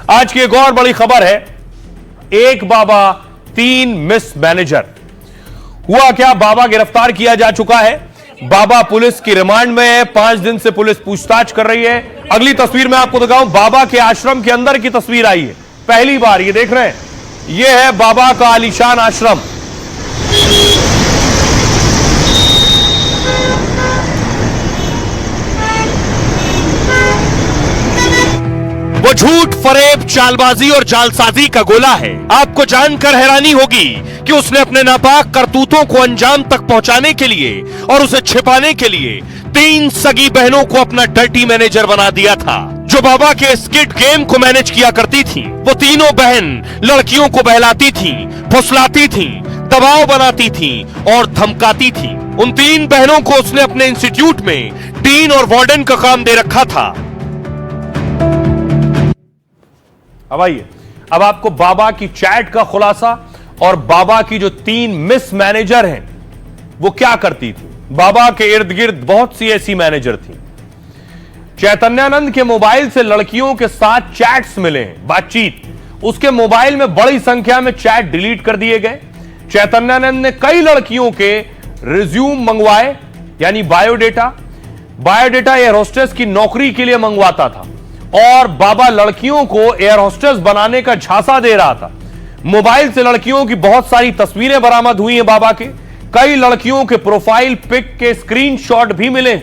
आज की एक और बड़ी खबर है, एक बाबा 3 मिस मैनेजर। हुआ क्या, बाबा गिरफ्तार किया जा चुका है। बाबा पुलिस की रिमांड में है, 5 दिन से पुलिस पूछताछ कर रही है। अगली तस्वीर मैं आपको दिखाऊं, बाबा के आश्रम के अंदर की तस्वीर आई है। पहली बार ये देख रहे हैं, ये है बाबा का आलीशान आश्रम। वो झूठ, फरेब, चालबाजी और जालसाजी का गोला है। आपको जानकर हैरानी होगी कि उसने अपने नापाक करतूतों को अंजाम तक पहुंचाने के लिए और उसे छिपाने के लिए 3 सगी बहनों को अपना डर्टी मैनेजर बना दिया था, जो बाबा के स्किट गेम को मैनेज किया करती थी। वो तीनों बहन लड़कियों को बहलाती थी, फुसलाती थी, दबाव बनाती थी और धमकाती थी। उन 3 बहनों को उसने अपने इंस्टीट्यूट में डीन और वार्डन का काम दे रखा था। अब आइए, अब आपको बाबा की चैट का खुलासा और बाबा की जो 3 मिस मैनेजर हैं वो क्या करती थी। बाबा के इर्द गिर्द बहुत सी ऐसी मैनेजर थी। चैतन्यानंद के मोबाइल से लड़कियों के साथ चैट्स मिले हैं, बातचीत। उसके मोबाइल में बड़ी संख्या में चैट डिलीट कर दिए गए। चैतन्यानंद ने कई लड़कियों के रिज्यूम मंगवाए, यानी बायोडेटा एयर होस्टेस की नौकरी के लिए मंगवाता था और बाबा लड़कियों को एयर होस्टेस बनाने का झांसा दे रहा था। मोबाइल से लड़कियों की बहुत सारी तस्वीरें बरामद हुई हैं बाबा के। कई लड़कियों के प्रोफाइल पिक के स्क्रीनशॉट भी मिले।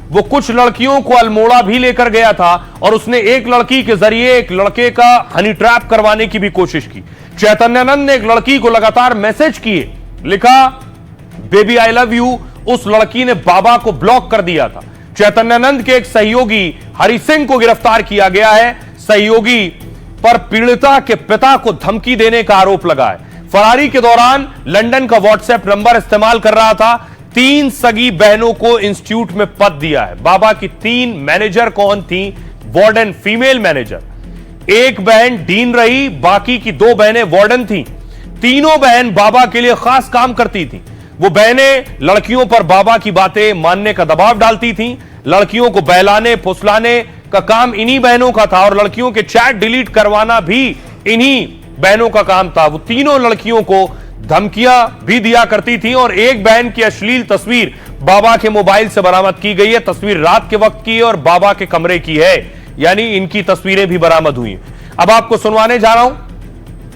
वो कुछ लड़कियों को अल्मोड़ा भी लेकर गया था और उसने एक लड़की के जरिए एक लड़के का हनी ट्रैप करवाने की भी कोशिश की। चैतन्यानंद ने एक लड़की को लगातार मैसेज किए, लिखा बेबी आई लव यू। उस लड़की ने बाबा को ब्लॉक कर दिया था। चैतन्यानंद के एक सहयोगी हरि सिंह को गिरफ्तार किया गया है। सहयोगी पर पीड़िता के पिता को धमकी देने का आरोप लगा है। फरारी के दौरान लंदन का व्हाट्सएप नंबर इस्तेमाल कर रहा था। 3 सगी बहनों को इंस्टीट्यूट में पद दिया है। बाबा की 3 मैनेजर कौन थी? Warden female manager. एक बहन डीन रही, बाकी की 2 बहनें वार्डन थी। तीनों बहन बाबा के लिए खास काम करती थी। वो बहनें लड़कियों पर बाबा की बातें मानने का दबाव डालती थीं। लड़कियों को बहलाने फुसलाने का काम इन्हीं बहनों का था और लड़कियों के चैट डिलीट करवाना भी इन्हीं बहनों का काम था। वो तीनों लड़कियों को धमकियां भी दिया करती थी और एक बहन की अश्लील तस्वीर बाबा के मोबाइल से बरामद की गई है। तस्वीर रात के वक्त की है और बाबा के कमरे की है, यानी इनकी तस्वीरें भी बरामद हुई हैं। अब आपको सुनवाने जा रहा हूं।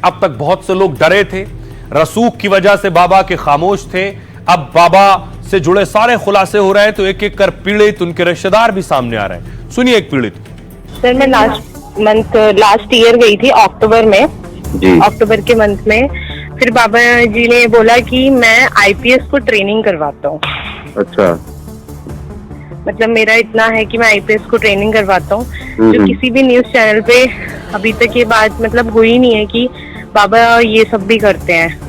अब तक बहुत से लोग डरे थे, रसूख की वजह से बाबा के खामोश थे। अब बाबा से जुड़े सारे खुलासे हो रहे हैं, तो एक एक कर पीड़ित, उनके रिश्तेदार भी सामने आ रहे हैं। सुनिए एक पीड़ित। सर, मैं लास्ट ईयर गई थी अक्टूबर में जी। अक्टूबर के मंथ में फिर बाबा जी ने बोला कि मैं आईपीएस को ट्रेनिंग करवाता हूँ। अच्छा। मतलब मेरा इतना है कि मैं आईपीएस को ट्रेनिंग करवाता हूँ, जो किसी भी न्यूज चैनल पे अभी तक ये बात मतलब हुई नहीं है कि बाबा ये सब भी करते हैं।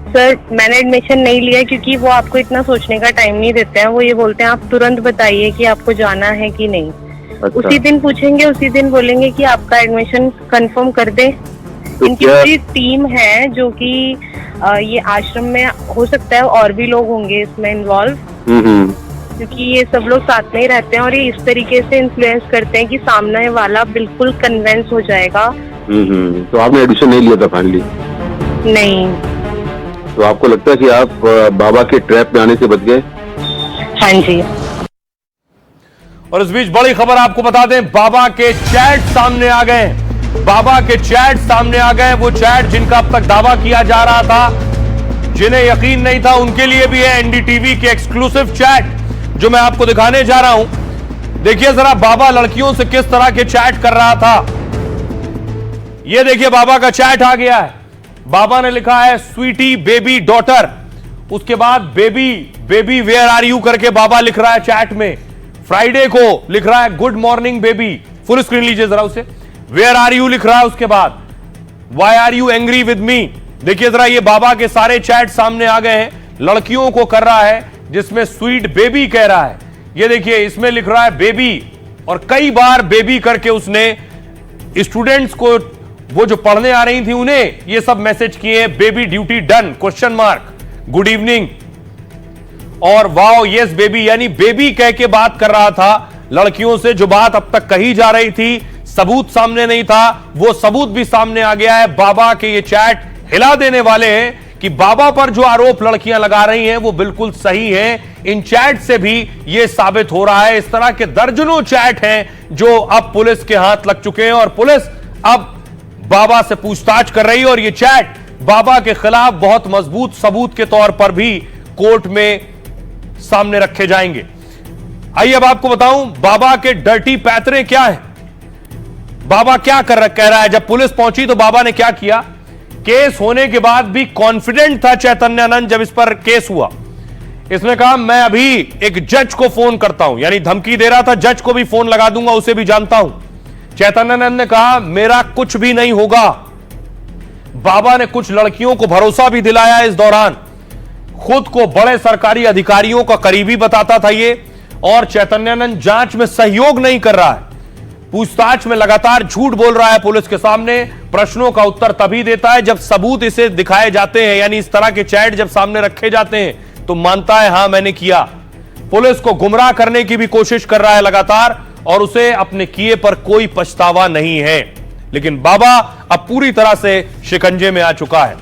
सर, मैंने एडमिशन नहीं लिया क्योंकि वो आपको इतना सोचने का टाइम नहीं देते हैं। वो ये बोलते हैं आप तुरंत बताइए कि आपको जाना है कि नहीं। अच्छा। उसी दिन पूछेंगे, उसी दिन बोलेंगे कि आपका एडमिशन कंफर्म कर दे। तो इनकी पूरी टीम है जो कि ये आश्रम में, हो सकता है और भी लोग होंगे इसमें इन्वॉल्व, क्योंकि ये सब लोग साथ में ही रहते हैं और ये इस तरीके से इन्फ्लुएंस करते हैं कि सामने वाला बिल्कुल कन्विंस हो जाएगा। तो आपने एडमिशन नहीं लिया था फाइनली? नहीं। तो आपको लगता है कि आप बाबा के ट्रैप में आने से बच गए? हाँ जी। और इस बीच बड़ी खबर आपको बता दें, बाबा के चैट सामने आ गए। बाबा के चैट सामने आ गए। वो चैट जिनका अब तक दावा किया जा रहा था, जिन्हें यकीन नहीं था, उनके लिए भी है एनडीटीवी के एक्सक्लूसिव चैट, जो मैं आपको दिखाने जा रहा हूं। देखिए जरा बाबा लड़कियों से किस तरह के चैट कर रहा था। ये देखिए बाबा का चैट आ गया है। बाबा ने लिखा है स्वीटी बेबी डॉटर, उसके बाद बेबी वेयर आर यू करके बाबा लिख रहा है चैट में। फ्राइडे को लिख रहा है good morning baby, full screen लीजिए जरा उसे। वेयर आर यू लिख रहा है, उसके बाद why are you angry with me. देखिए जरा, ये बाबा के सारे चैट सामने आ गए हैं। लड़कियों को कर रहा है, जिसमें स्वीट बेबी कह रहा है। ये देखिए, इसमें लिख रहा है बेबी और कई बार बेबी करके उसने स्टूडेंट्स को, वो जो पढ़ने आ रही थी, उन्हें ये सब मैसेज किए। Baby duty done question mark, good evening और वाओ यस बेबी, यानी बेबी कह के बात कर रहा था लड़कियों से। जो बात अब तक कही जा रही थी, सबूत सामने नहीं था, वो सबूत भी सामने आ गया है। बाबा के ये चैट हिला देने वाले हैं कि बाबा पर जो आरोप लड़कियां लगा रही हैं वो बिल्कुल सही है। इन चैट से भी यह साबित हो रहा है। इस तरह के दर्जनों चैट हैं जो अब पुलिस के हाथ लग चुके हैं और पुलिस अब बाबा से पूछताछ कर रही है और ये चैट बाबा के खिलाफ बहुत मजबूत सबूत के तौर पर भी कोर्ट में सामने रखे जाएंगे। आइए अब आपको बताऊं बाबा के डर्टी पैतरे क्या है। बाबा क्या कह रहा है। जब पुलिस पहुंची तो बाबा ने क्या किया, केस होने के बाद भी कॉन्फिडेंट था चैतन्यानंद। जब इस पर केस हुआ इसने कहा मैं अभी एक जज को फोन करता हूं, यानी धमकी दे रहा था जज को भी फोन लगा दूंगा, उसे भी जानता हूं। चैतन्यानंद ने कहा मेरा कुछ भी नहीं होगा। बाबा ने कुछ लड़कियों को भरोसा भी दिलाया। इस दौरान खुद को बड़े सरकारी अधिकारियों का करीबी बताता था ये, और चैतन्यानंद जांच में सहयोग नहीं कर रहा है। पूछताछ में लगातार झूठ बोल रहा है पुलिस के सामने। प्रश्नों का उत्तर तभी देता है जब सबूत इसे दिखाए जाते हैं, यानी इस तरह के चैट जब सामने रखे जाते हैं तो मानता है हां मैंने किया। पुलिस को गुमराह करने की भी कोशिश कर रहा है लगातार और उसे अपने किए पर कोई पछतावा नहीं है। लेकिन बाबा अब पूरी तरह से शिकंजे में आ चुका है।